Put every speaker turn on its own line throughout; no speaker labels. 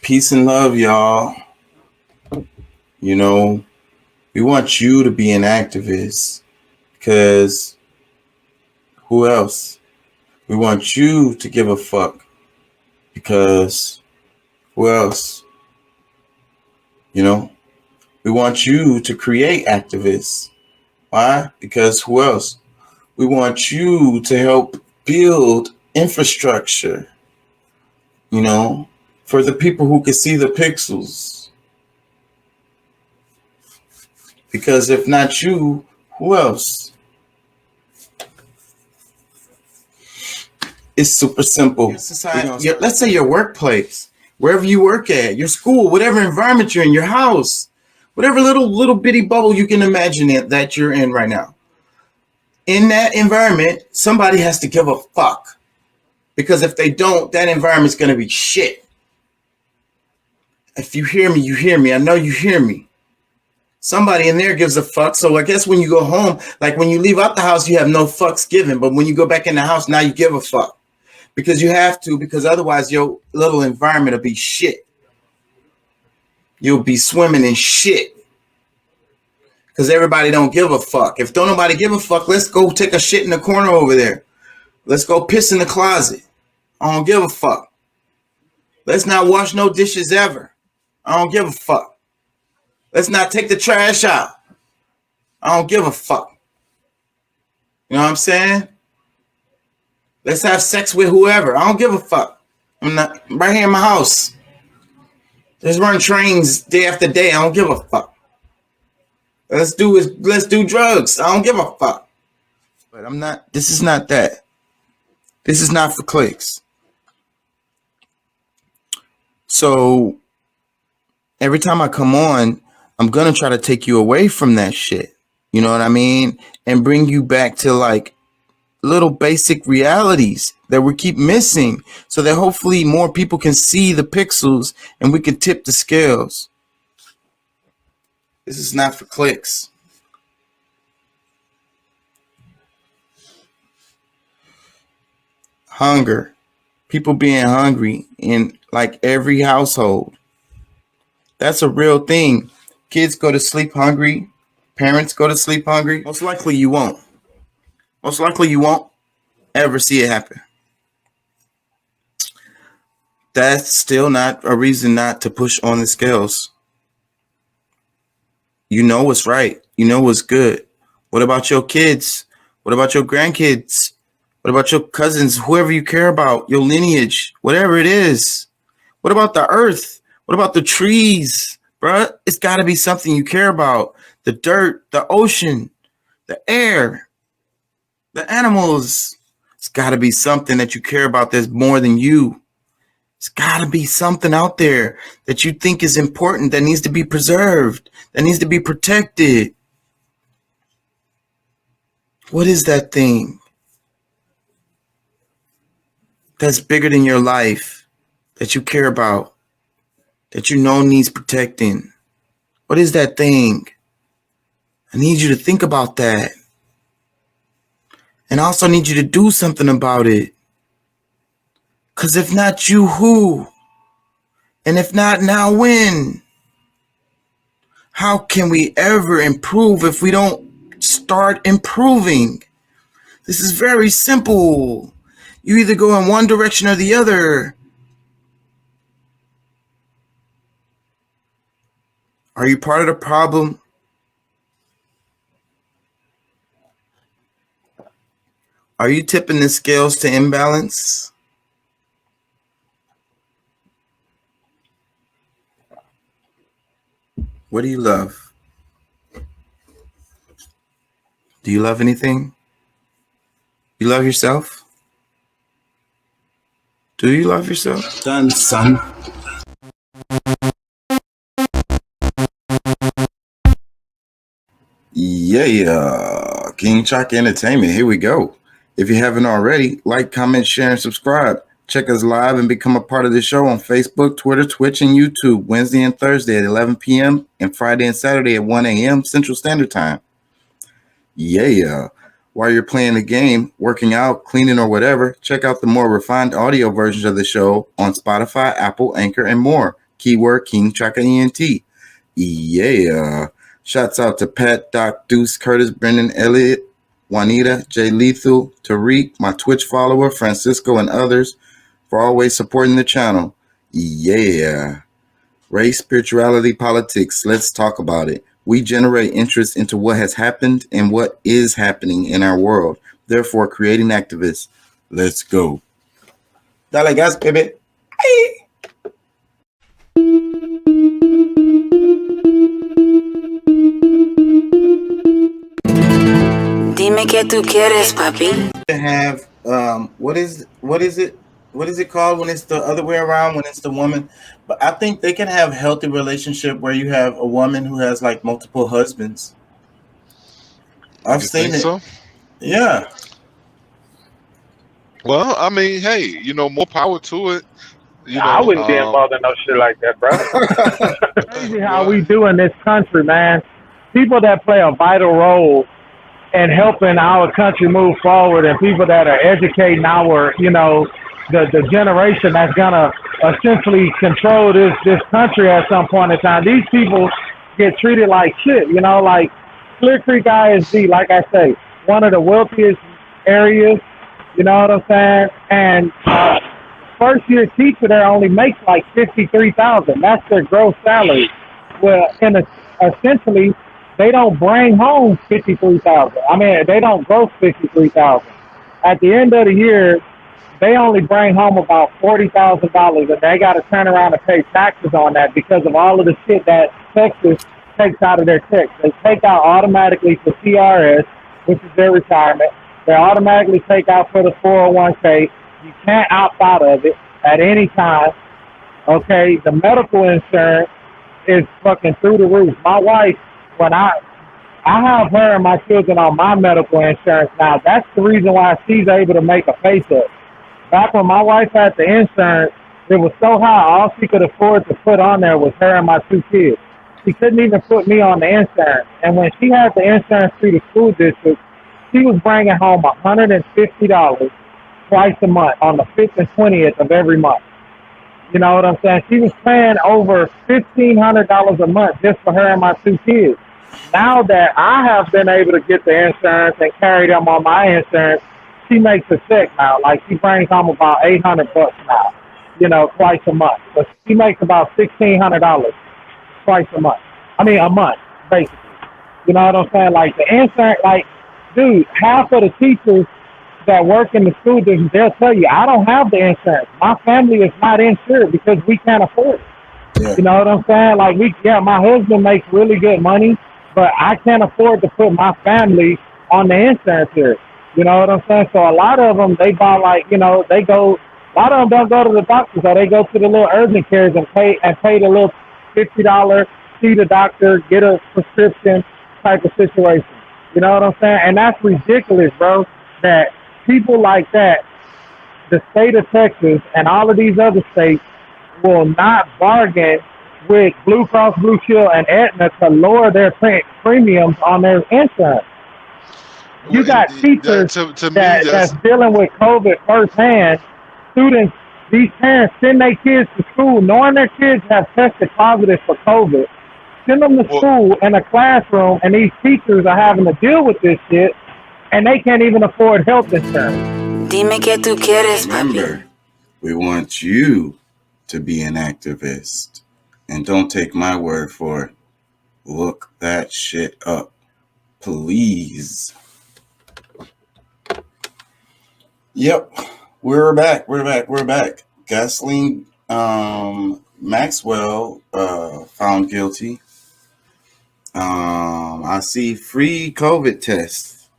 Peace and love, y'all. You know, we want you to be an activist because who else? We want you to give a fuck because who else? You know, we want you to create activists. Why? Because who else? We want you to help build infrastructure, for the people who can see the pixels. Because if not you, who else? It's super simple. Let's say your workplace, wherever you work at, your school, whatever environment you're in, your house, whatever little bitty bubble you can imagine it that you're in right now. In that environment, somebody has to give a fuck. Because if they don't, that environment's going to be shit. If you hear me, you hear me. I know you hear me. Somebody in there gives a fuck. So I guess when you go home, like when you leave out the house, you have no fucks given. But when you go back in the house, now you give a fuck. Because you have to, because otherwise your little environment will be shit. You'll be swimming in shit. Because everybody don't give a fuck. If don't nobody give a fuck, let's go take a shit in the corner over there. Let's go piss in the closet. I don't give a fuck. Let's not wash no dishes ever. I don't give a fuck. Let's not take the trash out. I don't give a fuck. You know what I'm saying? Let's have sex with whoever. I don't give a fuck. I'm right here in my house. Just run trains day after day. I don't give a fuck. Let's do drugs. I don't give a fuck. But I'm not. This is not that. This is not for clicks. So every time I come on, I'm gonna try to take you away from that shit. You know what I mean? And bring you back to like little basic realities that we keep missing so that hopefully more people can see the pixels and we can tip the scales. This is not for clicks. Hunger. People being hungry in like every household. That's a real thing. Kids go to sleep hungry. Parents go to sleep hungry. Most likely you won't. Most likely you won't ever see it happen. That's still not a reason not to push on the scales. You know what's right. You know what's good. What about your kids? What about your grandkids? What about your cousins? Whoever you care about, your lineage, whatever it is. What about the earth? What about the trees? Bruh, it's got to be something you care about. The dirt, the ocean, the air, the animals. It's got to be something that you care about that's more than you. It's got to be something out there that you think is important, that needs to be preserved, that needs to be protected. What is that thing that's bigger than your life, that you care about, that you know needs protecting? What is that thing? I need you to think about that. And I also need you to do something about it. Because if not you, who? And if not now, when? How can we ever improve if we don't start improving? This is very simple. You either go in one direction or the other. Are you part of the problem? Are you tipping the scales to imbalance? What do you love? Do you love anything? You love yourself? Do you love yourself? Done, son. Yeah, King Chaka Entertainment. Here we go. If you haven't already, like, comment, share, and subscribe. Check us live and become a part of the show on Facebook, Twitter, Twitch, and YouTube, Wednesday and Thursday at 11 p.m. and Friday and Saturday at 1 a.m. Central Standard Time. Yeah. While you're playing the game, working out, cleaning, or whatever, check out the more refined audio versions of the show on Spotify, Apple, Anchor, and more. Keyword King Chaka Ent. Yeah. Shouts out to Pat, Doc, Deuce, Curtis, Brendan, Elliott, Juanita, Jay Lethal, Tariq, my Twitch follower, Francisco, and others for always supporting the channel. Yeah. Race, spirituality, politics. Let's talk about it. We generate interest into what has happened and what is happening in our world. Therefore, creating activists. Let's go. Dale gas, baby. Hey.
Dime qué tú quieres, papi.
To have what is it called when it's the other way around, when it's the woman? But I think they can have healthy relationship where you have a woman who has like multiple husbands. I've seen it.
So?
Yeah.
Well, I mean, hey, you know, more power to it. You know,
I wouldn't be involved in no shit like that, bro.
Crazy how we do in this country, man. People that play a vital role in helping our country move forward, and people that are educating our, you know, the generation that's gonna essentially control this country at some point in time. These people get treated like shit, you know, like Clear Creek ISD, like I say, one of the wealthiest areas, you know what I'm saying? And first year teacher there only makes like $53,000. That's their gross salary. Well, essentially, they don't bring home $53,000. I mean, they don't gross $53,000. At the end of the year, they only bring home about $40,000, and they got to turn around and pay taxes on that because of all of the shit that Texas takes out of their checks. They take out automatically for CRS, which is their retirement. They automatically take out for the 401k. You can't opt out of it at any time. Okay, the medical insurance is fucking through the roof. My wife, when I have her and my children on my medical insurance now, that's the reason why she's able to make a face up. Back when my wife had the insurance, it was so high, all she could afford to put on there was her and my 2 kids. She couldn't even put me on the insurance. And when she had the insurance through the school district, she was bringing home $150 twice a month on the 5th and 20th of every month. You know what I'm saying? She was paying over $1,500 a month just for her and my 2 kids. Now that I have been able to get the insurance and carry them on my insurance, she makes a check now. Like, she brings home about $800 now, you know, twice a month. So she makes about $1,600 twice a month. I mean, a month, basically. You know what I'm saying? Like, the insurance, like, dude, half of the teachers that work in the school district, they'll tell you, I don't have the insurance. My family is not insured because we can't afford it. Yeah. You know what I'm saying? Like, my husband makes really good money, but I can't afford to put my family on the insurance here. You know what I'm saying? So a lot of them, they buy, like, you know, a lot of them don't go to the doctors, or they go to the little urgent cares and pay the little $50, see the doctor, get a prescription type of situation. You know what I'm saying? And that's ridiculous, bro, that people like that, the state of Texas and all of these other states, will not bargain with Blue Cross Blue Shield and Aetna to lower their premiums on their insurance. You got teachers that's dealing with COVID firsthand. Students, these parents send their kids to school knowing their kids have tested positive for COVID. Send them to school in a classroom, and these teachers are having to deal with this shit, and they can't even afford health insurance.
Dime qué tú quieres,
Remember, we want you to be an activist. And don't take my word for it. Look that shit up, please. Yep, we're back. Gasoline Maxwell found guilty. I see free COVID tests,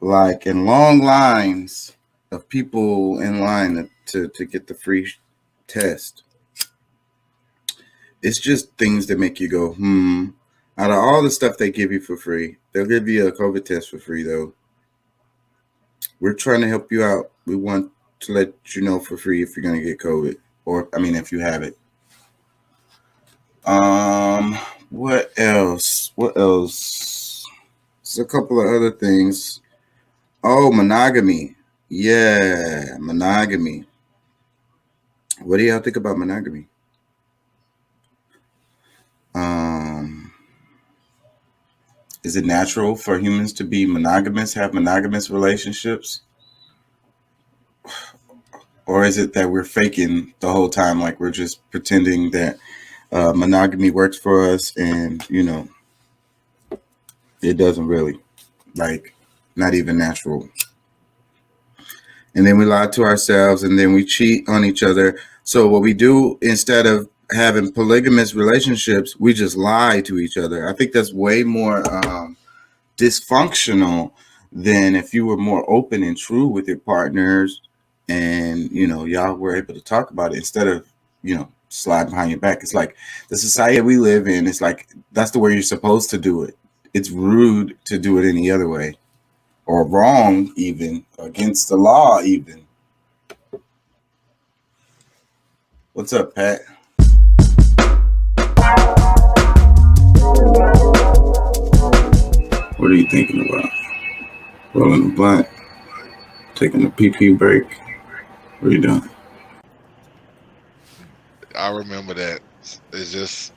like in long lines of people in line to get the free test. It's just things that make you go, Out of all the stuff they give you for free, they'll give you a COVID test for free, though. We're trying to help you out. We want to let you know for free if you're going to get COVID, if you have it. What else? There's a couple of other things. Oh, monogamy. Yeah, monogamy. What do y'all think about monogamy? Is it natural for humans to be monogamous, have monogamous relationships? Or is it that we're faking the whole time, like we're just pretending that monogamy works for us and, it doesn't really, like, not even natural. And then we lie to ourselves and then we cheat on each other. So what we do, instead of having polygamous relationships, we just lie to each other. I think that's way more dysfunctional than if you were more open and true with your partners and y'all were able to talk about it instead of slide behind your back. It's like the society we live in, it's like that's the way you're supposed to do it. It's rude to do it any other way, or wrong, even against the law even. What's up, Pat? What are you thinking about? Rolling a blunt? Taking a pee break? What are you doing?
I remember that. It's just